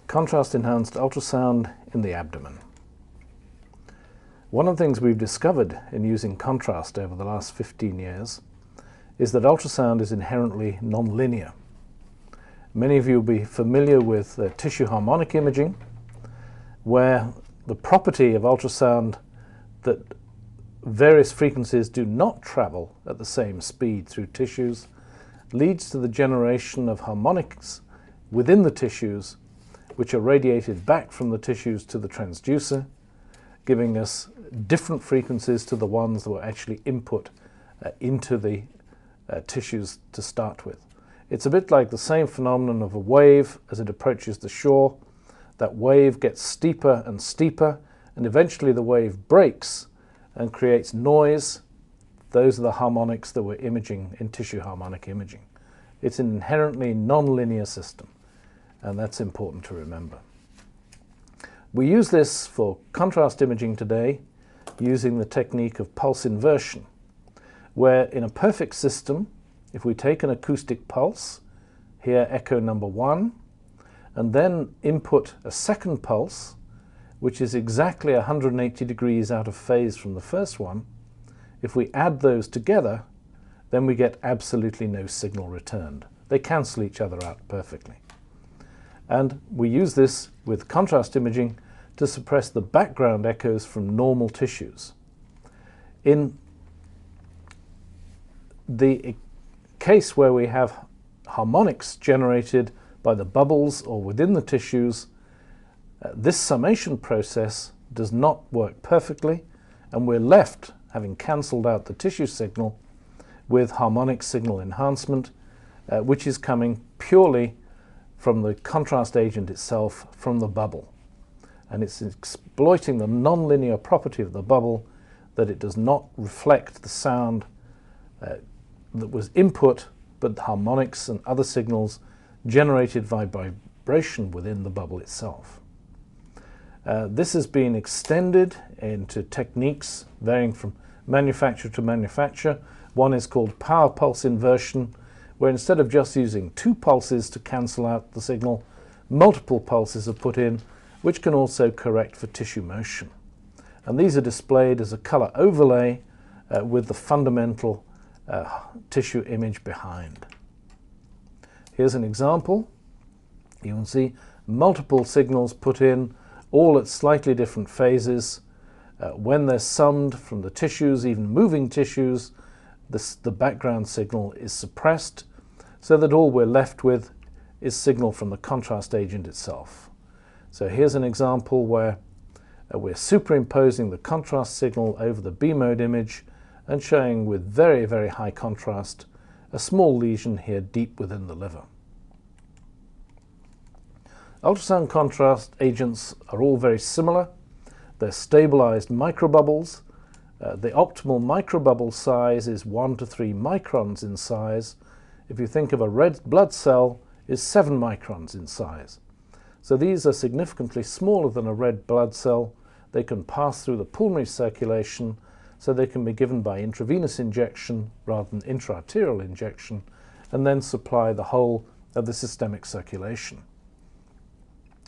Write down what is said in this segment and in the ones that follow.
contrast-enhanced ultrasound in the abdomen. One of the things we've discovered in using contrast over the last 15 years is that ultrasound is inherently nonlinear. Many of you will be familiar with tissue harmonic imaging, where the property of ultrasound that various frequencies do not travel at the same speed through tissues leads to the generation of harmonics within the tissues, which are radiated back from the tissues to the transducer, giving us different frequencies to the ones that were actually input into the tissues to start with. It's a bit like the same phenomenon of a wave as it approaches the shore. That wave gets steeper and steeper, and eventually the wave breaks and creates noise. Those are the harmonics that we're imaging in tissue harmonic imaging. It's an inherently non-linear system, and that's important to remember. We use this for contrast imaging today using the technique of pulse inversion, where in a perfect system, if we take an acoustic pulse, here echo number 1, and then input a second pulse, which is exactly 180 degrees out of phase from the first one, if we add those together, then we get absolutely no signal returned. They cancel each other out perfectly. And we use this with contrast imaging to suppress the background echoes from normal tissues. In the case where we have harmonics generated by the bubbles or within the tissues, this summation process does not work perfectly, and we're left, having cancelled out the tissue signal, with harmonic signal enhancement, which is coming purely from the contrast agent itself, from the bubble. And it's exploiting the nonlinear property of the bubble, that it does not reflect the sound that was input, but the harmonics and other signals generated by vibration within the bubble itself. This has been extended into techniques varying from manufacturer to manufacturer. One is called power pulse inversion, where instead of just using 2 pulses to cancel out the signal, multiple pulses are put in, which can also correct for tissue motion. And these are displayed as a color overlay with the fundamental tissue image behind. Here's an example. You can see multiple signals put in, all at slightly different phases. When they're summed from the tissues, even moving tissues, the background signal is suppressed, so that all we're left with is signal from the contrast agent itself. So here's an example where we're superimposing the contrast signal over the B-mode image and showing with very, very high contrast a small lesion here deep within the liver. Ultrasound contrast agents are all very similar. They're stabilized microbubbles. The optimal microbubble size is 1 to 3 microns in size. If you think of a red blood cell, is 7 microns in size. So these are significantly smaller than a red blood cell. They can pass through the pulmonary circulation, so they can be given by intravenous injection rather than intraarterial injection, and then supply the whole of the systemic circulation.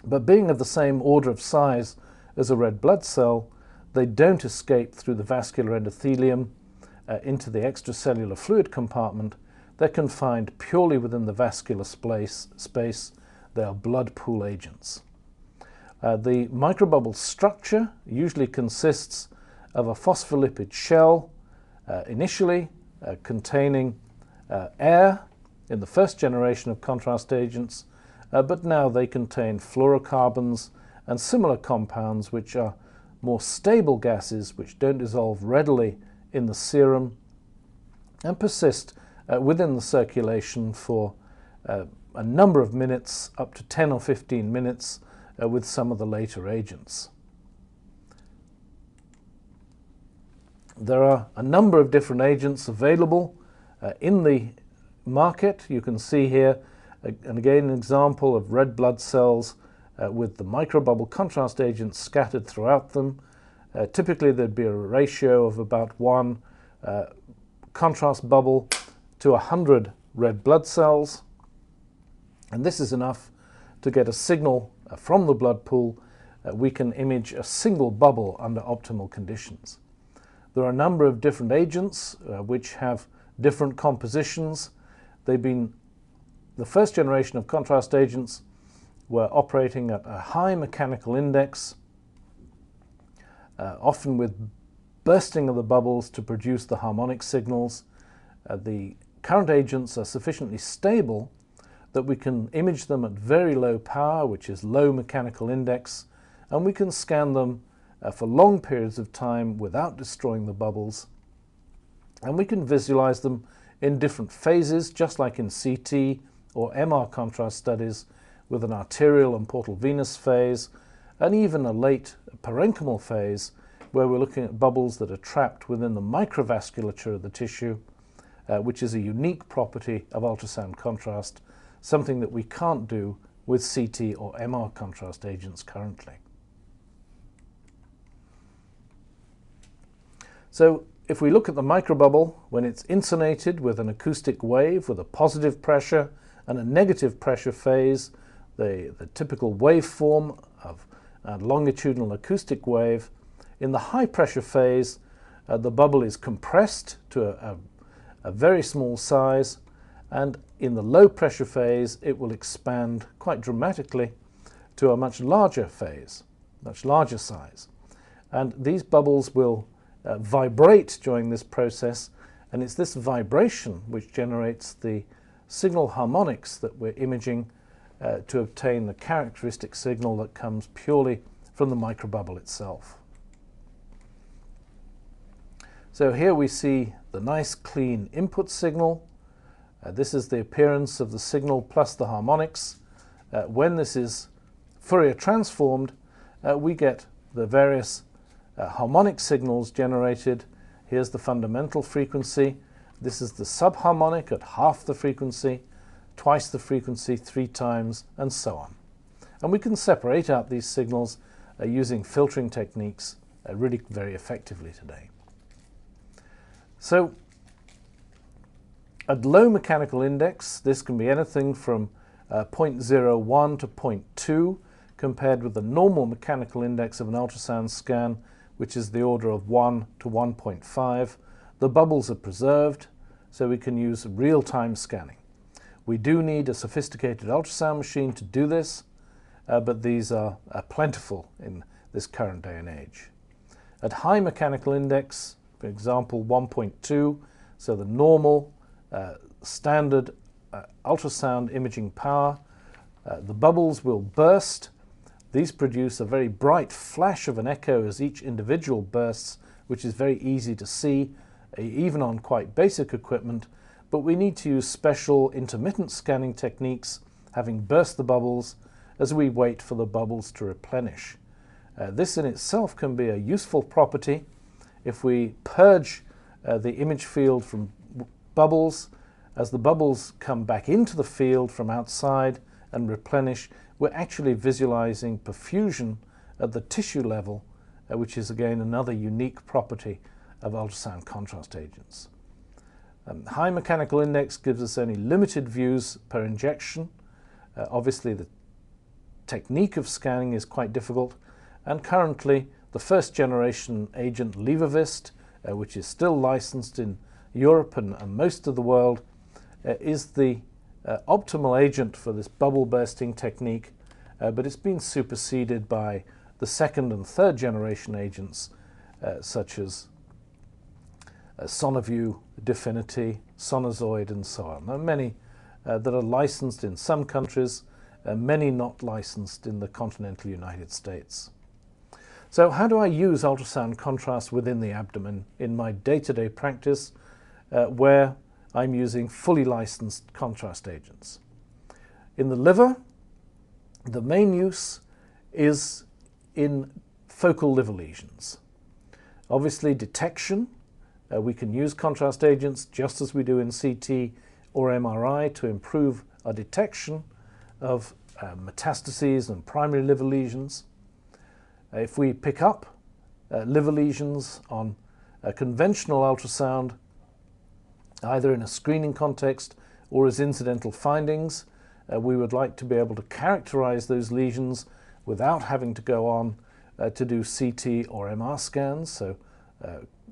But being of the same order of size as a red blood cell, they don't escape through the vascular endothelium into the extracellular fluid compartment. They're confined purely within the vascular space. They are blood pool agents. The microbubble structure usually consists of a phospholipid shell, initially containing air in the first generation of contrast agents, but now they contain fluorocarbons and similar compounds which are more stable gases which don't dissolve readily in the serum and persist within the circulation for a number of minutes, up to 10 or 15 minutes with some of the later agents. There are a number of different agents available in the market. You can see here, and again, an example of red blood cells with the microbubble contrast agents scattered throughout them. Typically, there'd be a ratio of about 1 contrast bubble to 100 red blood cells. And this is enough to get a signal from the blood pool, we can image a single bubble under optimal conditions. There are a number of different agents which have different compositions. The first generation of contrast agents were operating at a high mechanical index, often with bursting of the bubbles to produce the harmonic signals. The current agents are sufficiently stable that we can image them at very low power, which is low mechanical index, and we can scan them for long periods of time without destroying the bubbles. And we can visualize them in different phases, just like in CT or MR contrast studies, with an arterial and portal venous phase, and even a late parenchymal phase, where we're looking at bubbles that are trapped within the microvasculature of the tissue, which is a unique property of ultrasound contrast, something that we can't do with CT or MR contrast agents currently. So if we look at the microbubble, when it's insonated with an acoustic wave with a positive pressure and a negative pressure phase, the typical waveform of a longitudinal acoustic wave, in the high pressure phase, the bubble is compressed to a very small size, and in the low pressure phase, it will expand quite dramatically to a much larger phase, much larger size. And these bubbles will vibrate during this process, and it's this vibration which generates the signal harmonics that we're imaging to obtain the characteristic signal that comes purely from the microbubble itself. So here we see the nice clean input signal. This is the appearance of the signal plus the harmonics. When this is Fourier transformed, we get the various harmonic signals generated. Here's the fundamental frequency. This is the subharmonic at half the frequency, twice the frequency, 3 times, and so on. And we can separate out these signals using filtering techniques really very effectively today. So at low mechanical index, this can be anything from 0.01 to 0.2, compared with the normal mechanical index of an ultrasound scan, which is the order of 1 to 1.5. The bubbles are preserved, so we can use real-time scanning. We do need a sophisticated ultrasound machine to do this, but these are plentiful in this current day and age. At high mechanical index, for example 1.2, so the normal standard ultrasound imaging power, the bubbles will burst. These produce a very bright flash of an echo as each individual bursts, which is very easy to see, even on quite basic equipment, but we need to use special intermittent scanning techniques, having burst the bubbles, as we wait for the bubbles to replenish. This in itself can be a useful property. If we purge the image field from bubbles, as the bubbles come back into the field from outside and replenish, we're actually visualizing perfusion at the tissue level, which is again another unique property of ultrasound contrast agents. High mechanical index gives us only limited views per injection. Obviously the technique of scanning is quite difficult, and currently the first generation agent Levovist, which is still licensed in Europe and most of the world, is the optimal agent for this bubble bursting technique, but it's been superseded by the second and third generation agents such as Sonoview, Definity, Sonozoid, and so on. There are many that are licensed in some countries, many not licensed in the continental United States. So how do I use ultrasound contrast within the abdomen in my day-to-day practice where I'm using fully licensed contrast agents? In the liver, the main use is in focal liver lesions. Obviously detection, we can use contrast agents just as we do in CT or MRI to improve our detection of metastases and primary liver lesions. If we pick up liver lesions on a conventional ultrasound, either in a screening context or as incidental findings, we would like to be able to characterize those lesions without having to go on to do CT or MR scans. So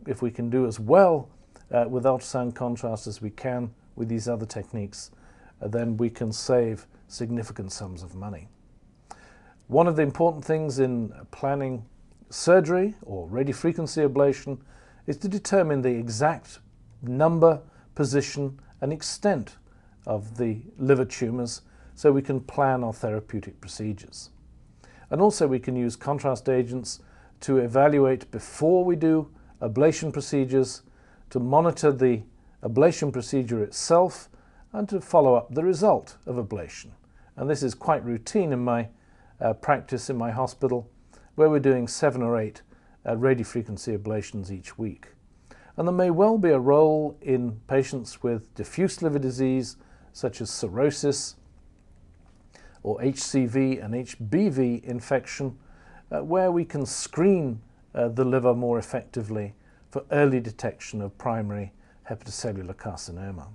if we can do as well with ultrasound contrast as we can with these other techniques, then we can save significant sums of money. One of the important things in planning surgery or radiofrequency ablation is to determine the exact number, position and extent of the liver tumours so we can plan our therapeutic procedures. And also we can use contrast agents to evaluate before we do ablation procedures, to monitor the ablation procedure itself and to follow up the result of ablation. And this is quite routine in my practice in my hospital, where we're doing 7 or 8 radiofrequency ablations each week. And there may well be a role in patients with diffuse liver disease such as cirrhosis or HCV and HBV infection, where we can screen the liver more effectively for early detection of primary hepatocellular carcinoma.